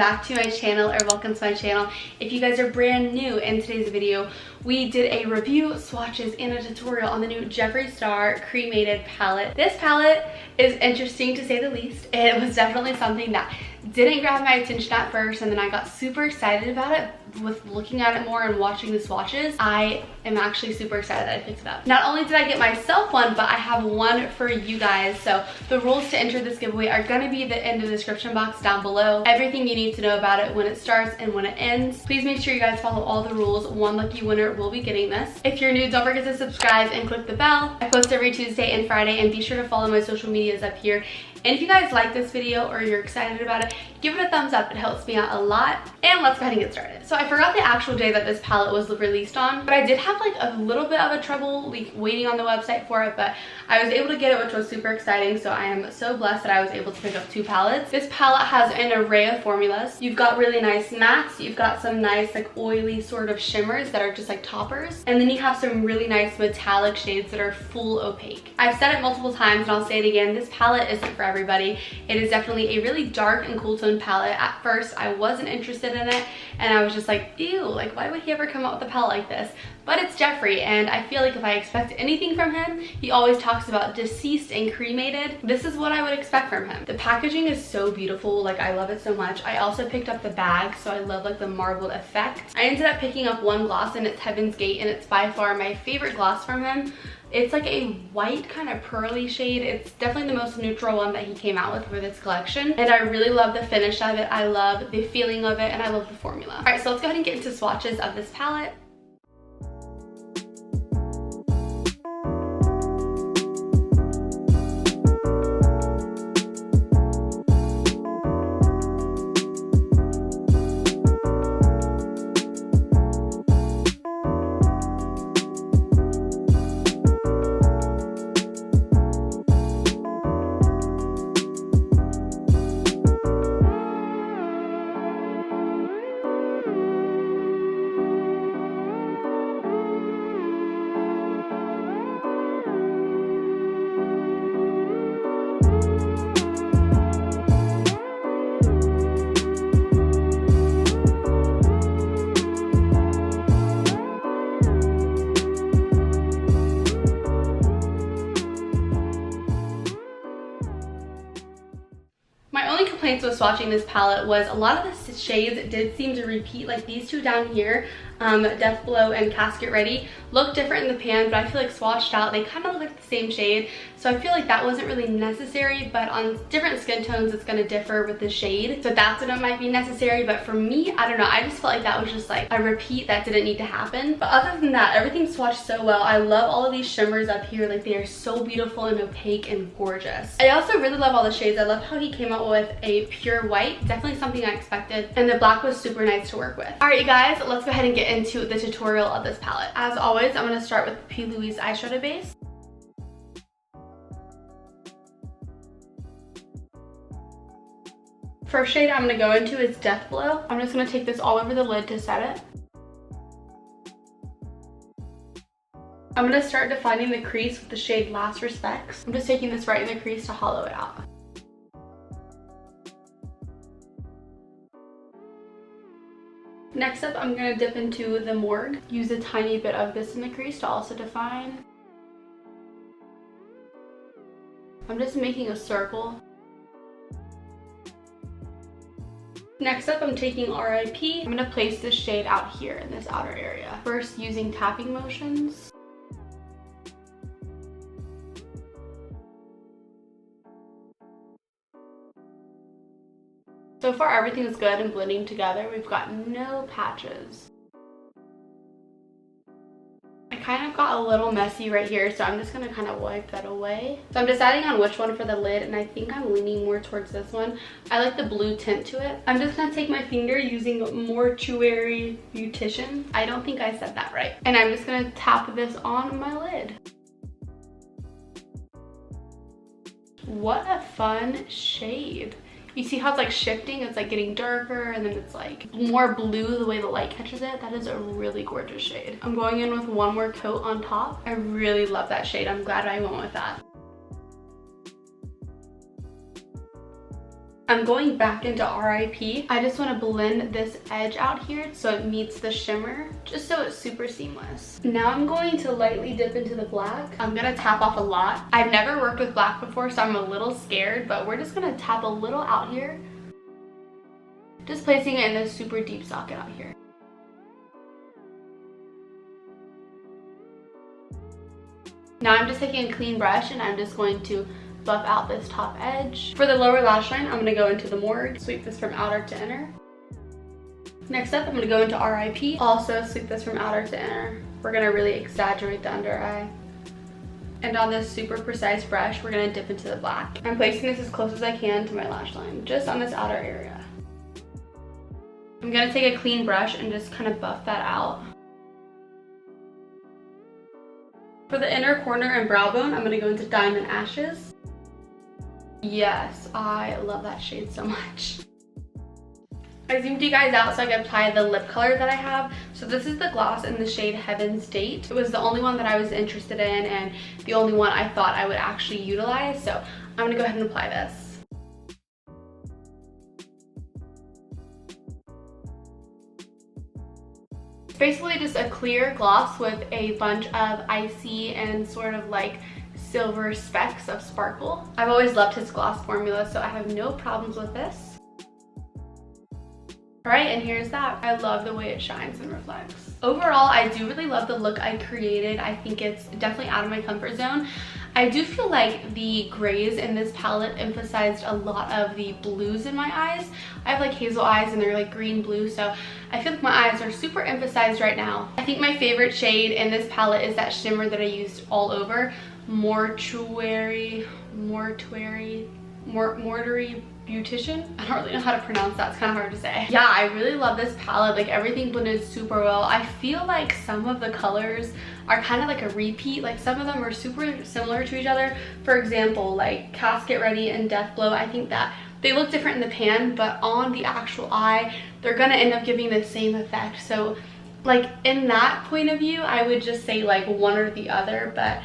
back to my channel, or welcome to my channel. If you guys are brand new, in today's video we did a review, swatches, and a tutorial on the new Jeffree Star Cremated palette. This palette is interesting to say the least. It was definitely something that didn't grab my attention at first, and then I got super excited about it with looking at it more and watching the swatches. I am actually super excited that I picked it up. Not only did I get myself one, but I have one for you guys. So the rules to enter this giveaway are going to be in the description box down below. Everything you need to know about it, when it starts and when it ends. Please make sure you guys follow all the rules. One lucky winner will be getting this. If you're new, don't forget to subscribe and click the bell. I post every Tuesday and Friday, and be sure to follow my social medias up here. And if you guys like this video or you're excited about it, give it a thumbs up. It helps me out a lot. And let's go ahead and get started. So I forgot the actual day that this palette was released on, but I did have like a little bit of a trouble waiting on the website for it, but I was able to get it, which was super exciting. So I am so blessed that I was able to pick up 2 palettes. This palette has an array of formulas. You've got really nice mattes. You've got some nice like oily sort of shimmers that are just like toppers. And then you have some really nice metallic shades that are full opaque. I've said it multiple times and I'll say it again. This palette isn't for everybody. It is definitely a really dark and cool tone palette. At first, I wasn't interested in it, and I was just like, ew, like why would he ever come out with a palette like this? But it's Jeffree, and I feel like if I expect anything from him, he always talks about deceased and cremated. This is what I would expect from him. The packaging is so beautiful. Like, I love it so much. I also picked up the bag, so I love like the marbled effect. I ended up picking up one gloss, and it's Heaven's Gate, and it's by far my favorite gloss from him. It's like a white kind of pearly shade. It's definitely the most neutral one that he came out with for this collection. And I really love the finish of it. I love the feeling of it, and I love the formula. All right, so let's go ahead and get into swatches of this palette. With swatching this palette was a lot of the shades did seem to repeat. Like these two down here, Death Blow and Casket Ready, look different in the pan, but I feel like swatched out they kind of look like the same shade. So I feel like that wasn't really necessary, but on different skin tones it's going to differ with the shade, so that's when it might be necessary. But for me, I don't know, I just felt like that was just like a repeat that didn't need to happen. But other than that, everything swatched so well. I love all of these shimmers up here. Like, they are so beautiful and opaque and gorgeous. I also really love all the shades. I love how he came out with a pure white, definitely something I expected, and the black was super nice to work with. All right, you guys, let's go ahead and get into the tutorial of this palette. As always, I'm going to start with the P. Louise eyeshadow base. First shade I'm going to go into is Death Blow. I'm just going to take this all over the lid to set it. I'm going to start defining the crease with the shade Last Respects. I'm just taking this right in the crease to hollow it out. Next up, I'm going to dip into the Morgue. Use a tiny bit of this in the crease to also define. I'm just making a circle. Next up, I'm taking RIP. I'm going to place this shade out here in this outer area. First, using tapping motions. So far, everything is good and blending together. We've got no patches. I kind of got a little messy right here, so I'm just going to kind of wipe that away. So I'm deciding on which one for the lid, and I think I'm leaning more towards this one. I like the blue tint to it. I'm just going to take my finger using Mortuary Beautician. I don't think I said that right. And I'm just going to tap this on my lid. What a fun shade. You see how it's like shifting? It's like getting darker and then it's like more blue the way the light catches it. That is a really gorgeous shade. I'm going in with one more coat on top. I really love that shade. I'm glad I went with that. I'm going back into RIP. I just want to blend this edge out here so it meets the shimmer, just so it's super seamless. Now I'm going to lightly dip into the black. I'm gonna tap off a lot. I've never worked with black before, so I'm a little scared, but we're just gonna tap a little out here. Just placing it in this super deep socket out here. Now I'm just taking a clean brush and I'm just going to buff out this top edge. For the lower lash line, I'm going to go into the morgue, sweep this from outer to inner. Next up, I'm going to go into RIP, also sweep this from outer to inner. We're going to really exaggerate the under eye. And on this super precise brush, we're going to dip into the black. I'm placing this as close as I can to my lash line, just on this outer area. I'm going to take a clean brush and just kind of buff that out. For the inner corner and brow bone, I'm going to go into Diamond Ashes. Yes, I love that shade so much. I zoomed you guys out so I can apply the lip color that I have. So this is the gloss in the shade Heaven's Date. It was the only one that I was interested in and the only one I thought I would actually utilize. So I'm going to go ahead and apply this. Basically just a clear gloss with a bunch of icy and sort of like silver specks of sparkle. I've always loved his gloss formula, so I have no problems with this. Alright, and here's that. I love the way it shines and reflects. Overall, I do really love the look I created. I think it's definitely out of my comfort zone. I do feel like the grays in this palette emphasized a lot of the blues in my eyes. I have like hazel eyes and they're like green blue, so I feel like my eyes are super emphasized right now. I think my favorite shade in this palette is that shimmer that I used all over. Mortuary Beautician. I don't really know how to pronounce that. It's kind of hard to say. Yeah, I really love this palette. Like everything blended super well. I feel like some of the colors are kind of like a repeat. Like some of them are super similar to each other. For example, like Casket Ready and Death Blow. I think that they look different in the pan, but on the actual eye, they're gonna end up giving the same effect. So like in that point of view, I would just say like one or the other, but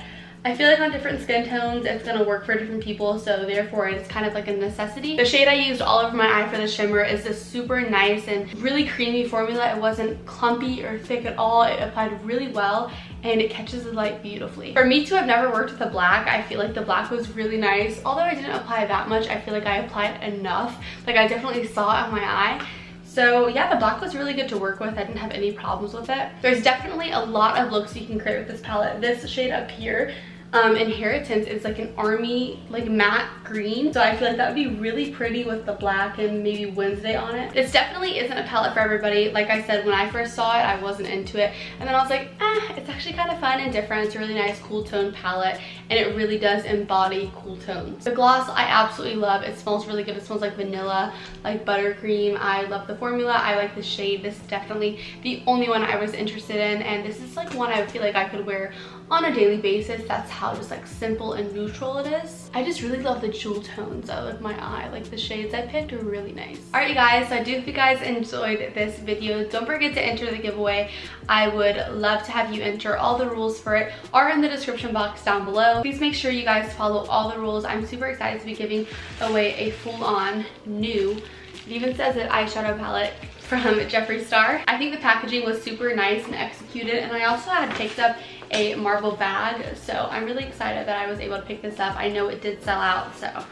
I feel like on different skin tones, it's gonna work for different people, so therefore it's kind of like a necessity. The shade I used all over my eye for the shimmer is this super nice and really creamy formula. It wasn't clumpy or thick at all. It applied really well and it catches the light beautifully. For me to have never worked with a black, I feel like the black was really nice. Although I didn't apply that much, I feel like I applied enough. Like I definitely saw it on my eye. So yeah, the black was really good to work with. I didn't have any problems with it. There's definitely a lot of looks you can create with this palette. This shade up here, Inheritance, is like an army, like matte green. So I feel like that would be really pretty with the black and maybe Wednesday on it. This definitely isn't a palette for everybody. Like I said, when I first saw it, I wasn't into it. And then I was like, it's actually kind of fun and different. It's a really nice cool tone palette and it really does embody cool tones. The gloss I absolutely love. It smells really good. It smells like vanilla, like buttercream. I love the formula. I like the shade. This is definitely the only one I was interested in. And this is like one I feel like I could wear on a daily basis. That's how just like simple and neutral it is. I just really love the jewel tones of my eye. Like the shades I picked are really nice. All right, you guys, so I do hope you guys enjoyed this video. Don't forget to enter the giveaway. I would love to have you enter. All the rules for it are in the description box down below. Please make sure you guys follow all the rules. I'm super excited to be giving away a full-on new, it even says it, eyeshadow palette from Jeffree Star. I think the packaging was super nice and executed, and I also had picked up a marble bag, so I'm really excited that I was able to pick this up. I know it did sell out, so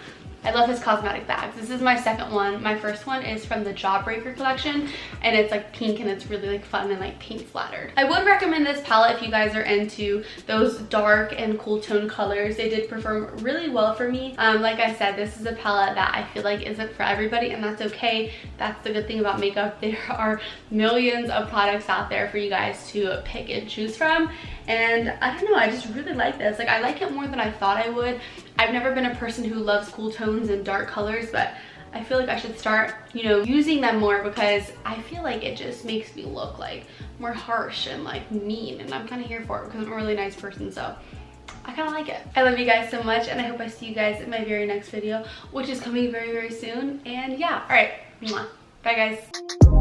I love his cosmetic bags. This is my second one. My first one is from the Jawbreaker collection, and it's like pink and it's really like fun and like paint splattered. I would recommend this palette if you guys are into those dark and cool tone colors. They did perform really well for me. Like I said, this is a palette that I feel like isn't for everybody, and that's okay. That's the good thing about makeup. There are millions of products out there for you guys to pick and choose from. And I don't know, I just really like this. Like I like it more than I thought I would. I've never been a person who loves cool tones and dark colors, but I feel like I should start, you know, using them more because I feel like it just makes me look like more harsh and like mean, and I'm kind of here for it because I'm a really nice person, so I kind of like it. I love you guys so much, and I hope I see you guys in my very next video, which is coming very, very soon. And yeah, all right, mwah. Bye guys.